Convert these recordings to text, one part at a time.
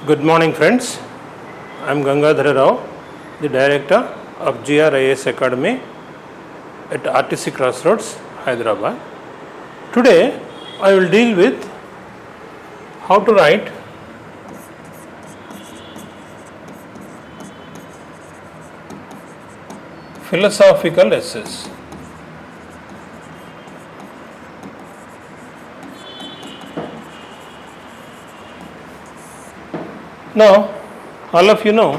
Good morning friends, I am Gangadhara Rao, the Director of GR IAS Academy at RTC Crossroads, Hyderabad. Today I will deal with how to write philosophical essays. Now, all of you know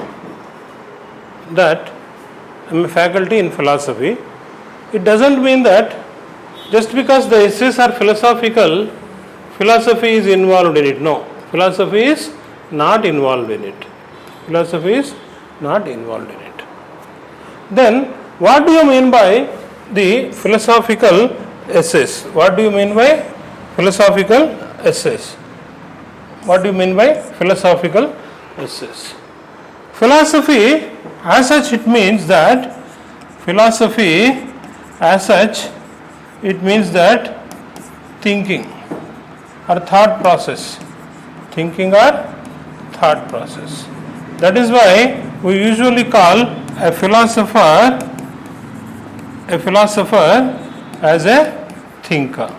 that I am a faculty in philosophy. It doesn't mean that just because the essays are philosophical, philosophy is involved in it. No, philosophy is not involved in it. Philosophy is not involved in it. Then, what do you mean by the philosophical essays? What do you mean by philosophical essays? What do you mean by philosophical essays? Philosophy as such, it means that thinking or thought process. Thinking or thought process. That is why we usually call a philosopher as a thinker.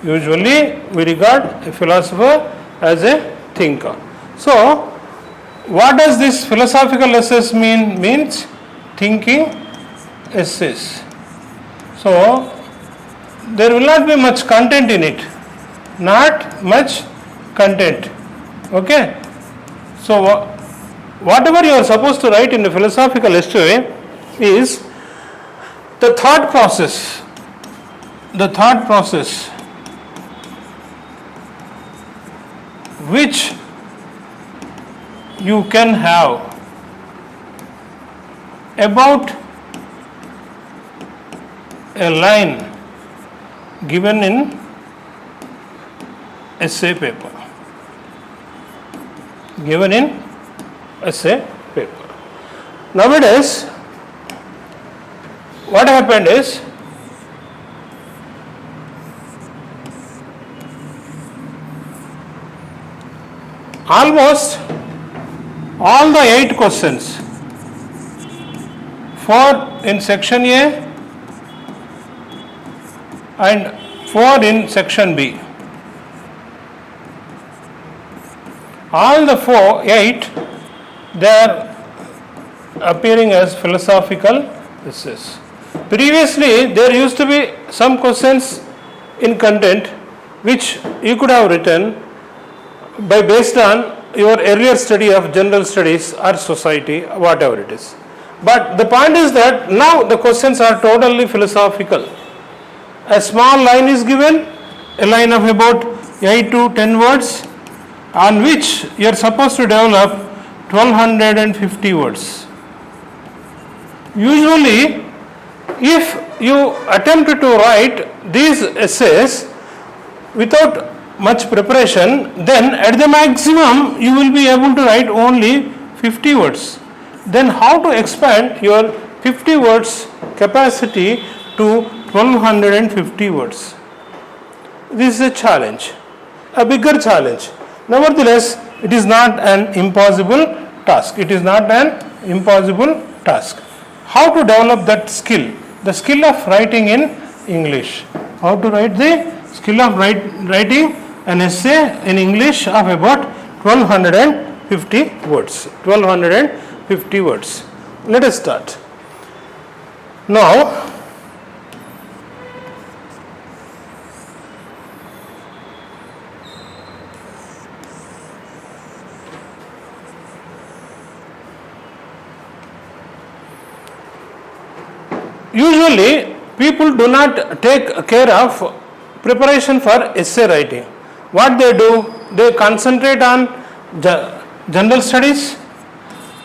Usually we regard a philosopher as a thinker. So, what does this philosophical essays mean? Means thinking essays. So, there will not be much content in it. Not much content. Okay. So, whatever you are supposed to write in a philosophical essay is the thought process. The thought process which you can have about a line given in essay paper. Nowadays, what happened is almost all the 8 questions, 4 in section A and 4 in section B. All the 8 they are appearing as philosophical essays. Previously there used to be some questions in content which you could have written based on your earlier study of general studies or society, whatever it is. But the point is that now the questions are totally philosophical. A small line is given, a line of about 8 to 10 words, on which you are supposed to develop 1250 words. Usually, if you attempt to write these essays without much preparation, then at the maximum you will be able to write only 50 words. Then how to expand your 50 words capacity to 1250 words? This is a challenge, a bigger challenge. Nevertheless, it is not an impossible task. How to develop that skill? The skill of writing in English. How to write the skill of writing an essay in English of about 1250 words. 1250 words. Let us start. Now, usually people do not take care of preparation for essay writing. What they do, they concentrate on general studies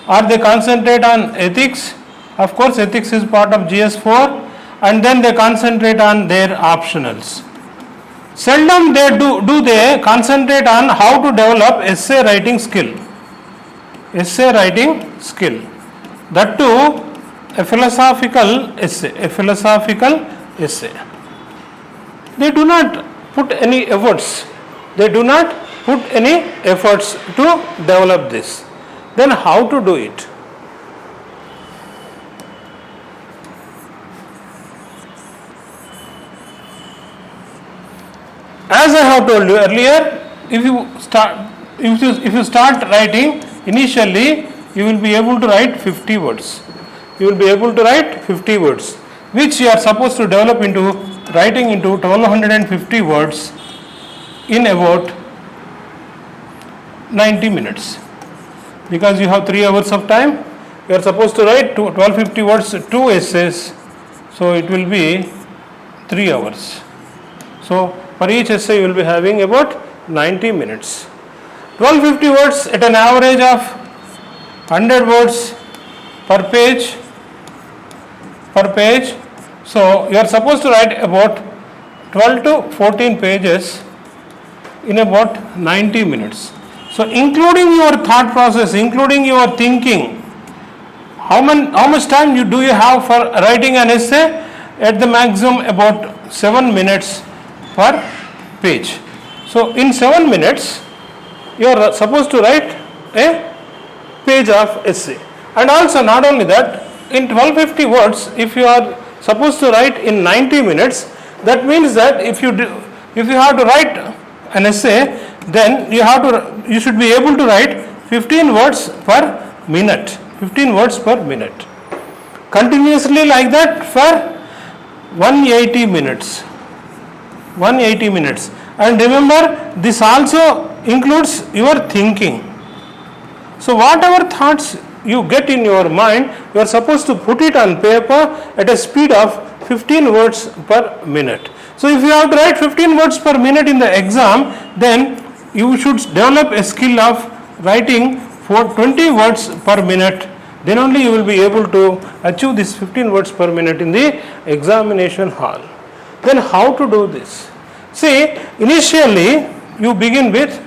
or they concentrate on ethics. Of course, ethics is part of GS4, and then they concentrate on their optionals. Seldom they concentrate on how to develop essay writing skill. That too, a philosophical essay. They do not put any efforts. They do not put any efforts to develop this. Then how to do it? As I have told you earlier, if you start writing initially, you will be able to write 50 words. You will be able to write 50 words, which you are supposed to develop into writing into 1250 words in about 90 minutes. Because you have 3 hours of time, you are supposed to write 1250 words, 2 essays, so it will be 3 hours. So for each essay you will be having about 90 minutes. 1250 words at an average of 100 words per page. So you are supposed to write about 12 to 14 pages in about 90 minutes. So including your thought process, including your thinking, how much time do you have for writing an essay? At the maximum about 7 minutes per page. So in 7 minutes you are supposed to write a page of essay. And also not only that, in 1250 words, if you are supposed to write in 90 minutes, that means that if you have to write an essay, then you should be able to write 15 words per minute. 15 words per minute. Continuously like that for 180 minutes. 180 minutes. And remember, this also includes your thinking. So whatever thoughts you get in your mind, you are supposed to put it on paper at a speed of 15 words per minute. So if you have to write 15 words per minute in the exam, then you should develop a skill of writing for 20 words per minute. Then only you will be able to achieve this 15 words per minute in the examination hall. Then how to do this? See, initially you begin with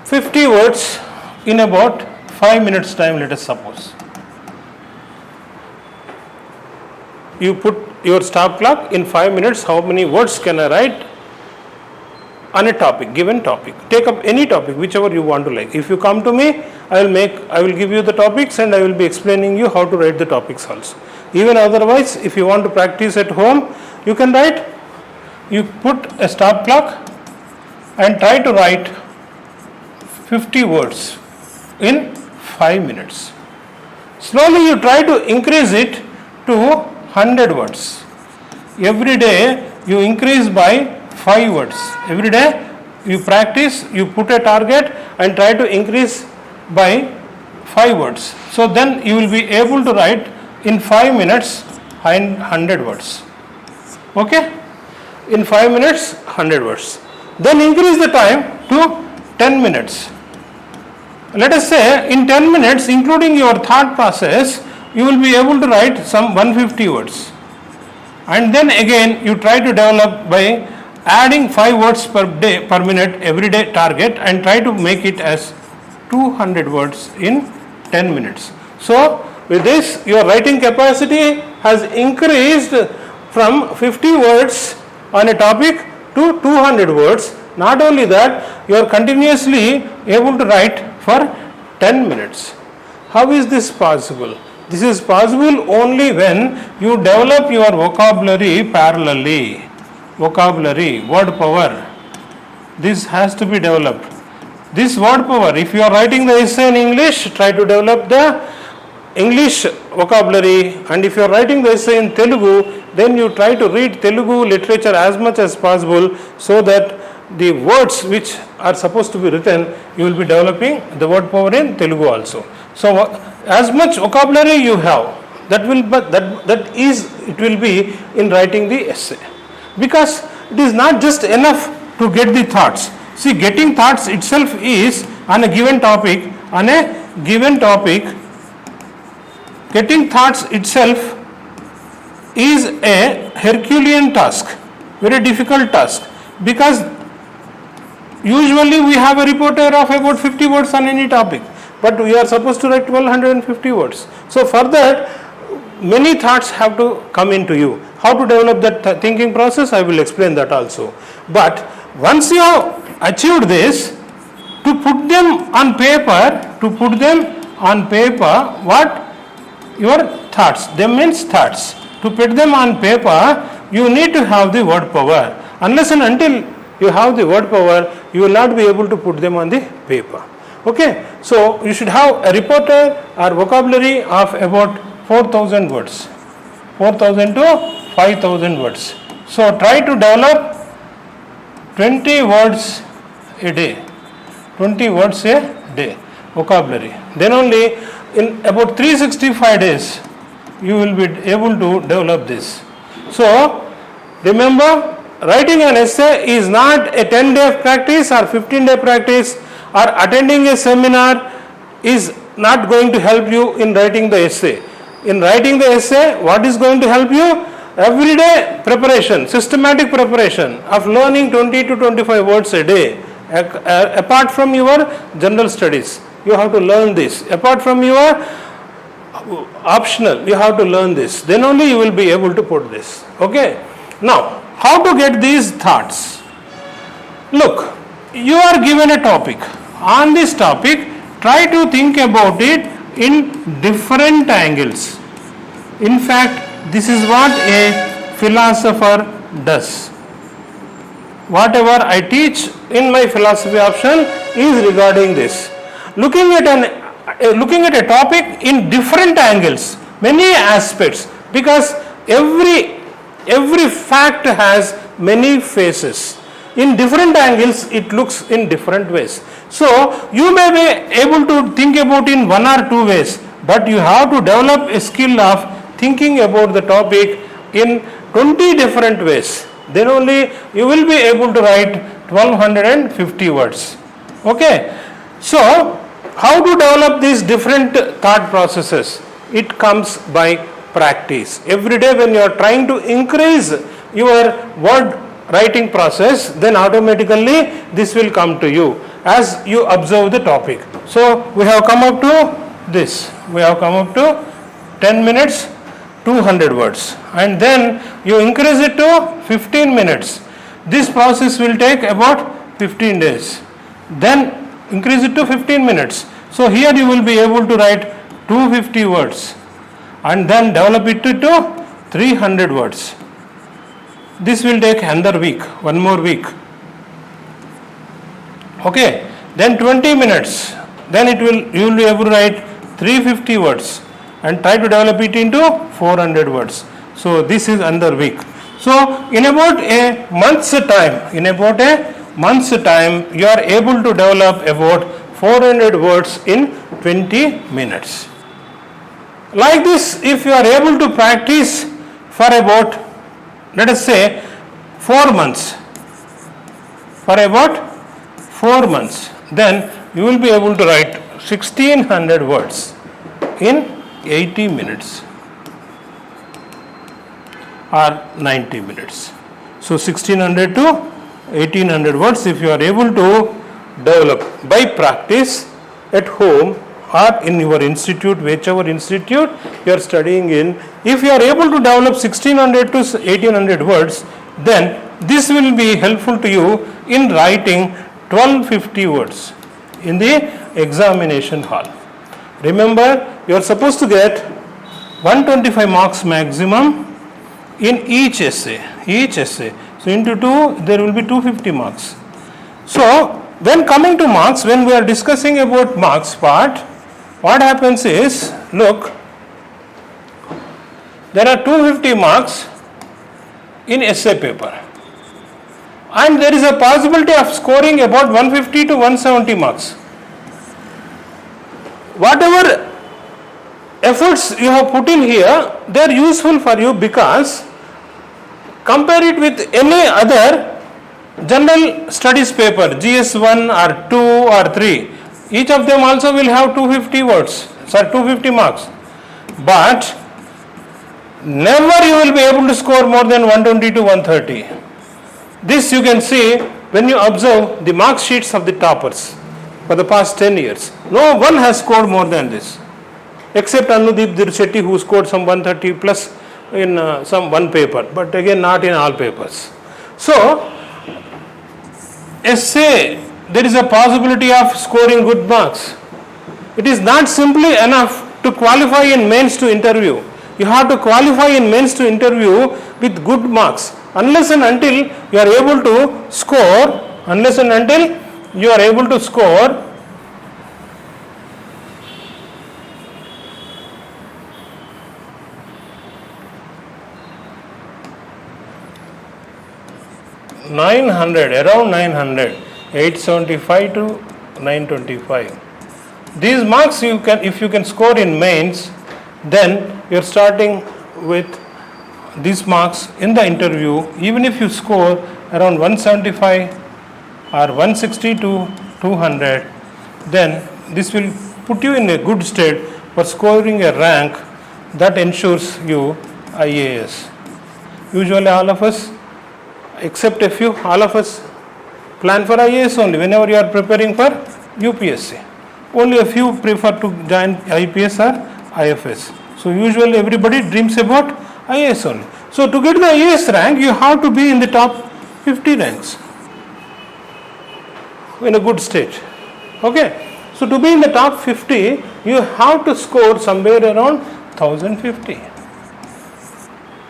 "50 words in about 5 minutes time, let us suppose. You put your stop clock in 5 minutes, how many words can I write on a topic, given topic. Take up any topic, whichever you want to like. If you come to me, I will give you the topics and I will be explaining you how to write the topics also. Even otherwise, if you want to practice at home, you can write, you put a stop clock and try to write 50 words in 5 minutes. Slowly you try to increase it to 100 words. Every day you increase by 5 words. Every day you practice, you put a target and try to increase by 5 words. So then you will be able to write in 5 minutes 100 words. Okay? In 5 minutes 100 words. Then increase the time to 10 minutes. Let us say in 10 minutes, including your thought process, you will be able to write some 150 words. And then again you try to develop by adding 5 words per day, per minute, everyday target, and try to make it as 200 words in 10 minutes. So with this, your writing capacity has increased from 50 words on a topic to 200 words. Not only that, you are continuously able to write for 10 minutes. How is this possible? This is possible only when you develop your vocabulary parallelly. Vocabulary, word power. This has to be developed. This word power, if you are writing the essay in English, try to develop the English vocabulary, and if you are writing the essay in Telugu, then you try to read Telugu literature as much as possible, so that the words which are supposed to be written, you will be developing the word power in Telugu also. So as much vocabulary you have, it will be in writing the essay. Because it is not just enough to get the thoughts. See, getting thoughts itself is on a given topic, getting thoughts itself is a Herculean task, very difficult task, because usually we have a reporter of about 50 words on any topic. but we are supposed to write 1250 words. So for that, many thoughts have to come into you. How to develop that thinking process, I will explain that also. But once you have achieved this, to put them on paper, what? Your thoughts, them means thoughts. To put them on paper, you need to have the word power. Unless and until you have the word power, you will not be able to put them on the paper. Okay, so you should have a repertoire or vocabulary of about 4000 words, 4000 to 5000 words. So try to develop 20 words a day, 20 words a day vocabulary. Then only in about 365 days you will be able to develop this. So remember, writing an essay is not a 10-day practice or 15-day practice, or attending a seminar is not going to help you in writing the essay. In writing the essay, what is going to help you? Everyday preparation, systematic preparation of learning 20 to 25 words a day. Apart from your general studies, you have to learn this. Apart from your optional, you have to learn this. Then only you will be able to put this. Okay. Now, how to get these thoughts? Look, you are given a topic. On this topic, try to think about it in different angles. In fact, this is what a philosopher does. Whatever I teach in my philosophy option is regarding this. Looking at a topic in different angles, many aspects, because every fact has many faces. In different angles, it looks in different ways. So you may be able to think about in one or two ways, but you have to develop a skill of thinking about the topic in 20 different ways. Then only you will be able to write 1250 words. Okay. So how to develop these different thought processes? It comes by practice. Every day when you are trying to increase your word writing process, then automatically this will come to you as you observe the topic. So we have come up to this. We have come up to 10 minutes, 200 words, and then you increase it to 15 minutes. This process will take about 15 days. Then increase it to 15 minutes. So here you will be able to write 250 words and then develop it to 300 words. This will take another week, one more week. Okay, then 20 minutes. Then you will be able to write 350 words and try to develop it into 400 words. So this is another week. So in about a month's time, you are able to develop about 400 words in 20 minutes. Like this, if you are able to practice for about, let us say, 4 months, then you will be able to write 1600 words in 80 minutes or 90 minutes. So 1600 to 1800 words if you are able to develop by practice at home or in your institute, whichever institute you are studying in. If you are able to develop 1600 to 1800 words, then this will be helpful to you in writing 1250 words in the examination hall. Remember, you are supposed to get 125 marks maximum in each essay. So into 2, there will be 250 marks. So when coming to marks, when we are discussing about marks part, what happens is, look, there are 250 marks in essay paper, and there is a possibility of scoring about 150 to 170 marks. Whatever efforts you have put in here, they are useful for you, because compare it with any other general studies paper, GS1 or 2 or 3, each of them also will have 250 marks, but never you will be able to score more than 120 to 130. This you can see when you observe the mark sheets of the toppers. for the past 10 years. No one has scored more than this, except Anudeep Dirshetty, who scored some 130 plus in some one paper, but again not in all papers. So, essay, there is a possibility of scoring good marks. It is not simply enough to qualify in mains to interview. You have to qualify in mains to interview with good marks. Unless and until you are able to score, 900, around 900, 875 to 925. These marks you can, if you can score in mains, then you are starting with these marks in the interview. Even if you score around 175 or 160 to 200, then this will put you in a good state for scoring a rank that ensures you IAS. Usually all of us, except a few, all of us plan for IAS only whenever you are preparing for UPSC. Only a few prefer to join IPS or IFS. So usually everybody dreams about IAS only. So to get the IAS rank, you have to be in the top 50 ranks in a good state. Okay. So to be in the top 50, you have to score somewhere around 1050.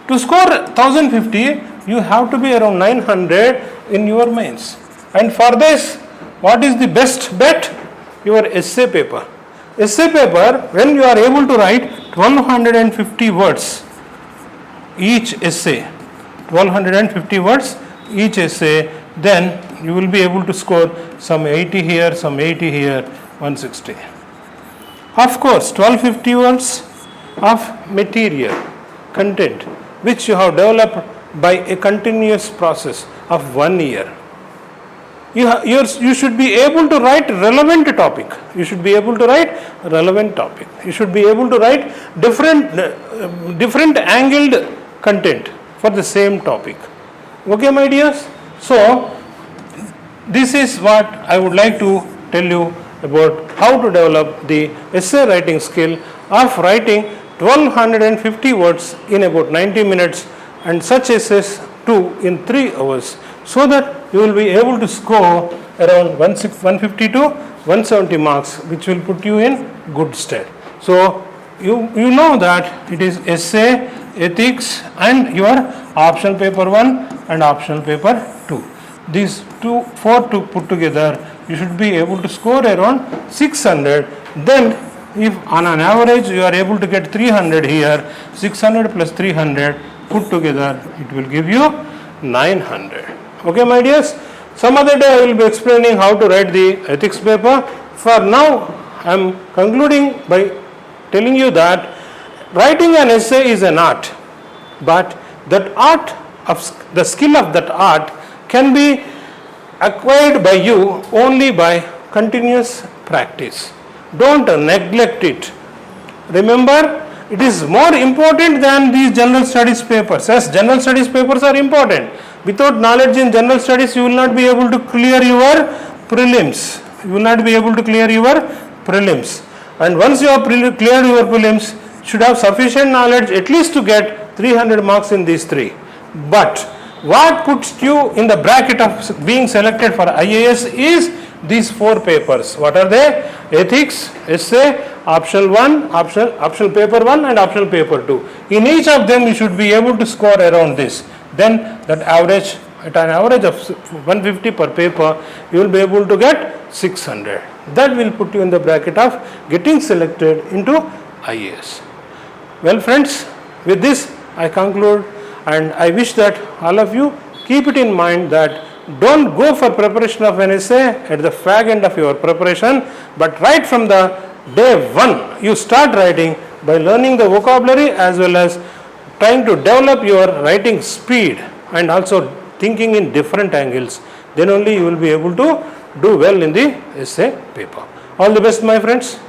To score 1050, you have to be around 900 in your mains. And for this, what is the best bet? Your essay paper. Essay paper, when you are able to write 1250 words each essay, 1250 words each essay, then you will be able to score some 80 here, some 80 here, 160. Of course, 1250 words of material, content, which you have developed by a continuous process of 1 year. You should be able to write relevant topic. You should be able to write relevant topic. You should be able to write different angled content for the same topic. Okay, my dears? So, this is what I would like to tell you about how to develop the essay writing skill of writing 1250 words in about 90 minutes and such essays too in 3 hours, so that you will be able to score around 150 to 170 marks, which will put you in good state. So you know that it is essay, ethics and your optional paper 1 and optional paper 2. These 4 to put together, you should be able to score around 600. Then if on an average you are able to get 300 here, 600 plus 300 put together, it will give you 900. Okay, my dears? Some other day I will be explaining how to write the ethics paper. For now, I am concluding by telling you that writing an essay is an art, but that art, the skill of that art can be acquired by you only by continuous practice. Don't neglect it. Remember, it is more important than these general studies papers. As general studies papers are important. Without knowledge in general studies, you will not be able to clear your prelims. And once you have cleared your prelims, you should have sufficient knowledge at least to get 300 marks in these 3. But what puts you in the bracket of being selected for IAS is these 4 papers. What are they? Ethics, essay, optional 1, optional paper 1 and optional paper 2. In each of them you should be able to score around this. Then that average, at an average of 150 per paper, you will be able to get 600. That will put you in the bracket of getting selected into IAS. Well friends, with this I conclude, and I wish that all of you keep it in mind that don't go for preparation of an essay at the fag end of your preparation, but right from the day 1 you start writing by learning the vocabulary as well as trying to develop your writing speed and also thinking in different angles. Then only you will be able to do well in the essay paper. All the best, my friends.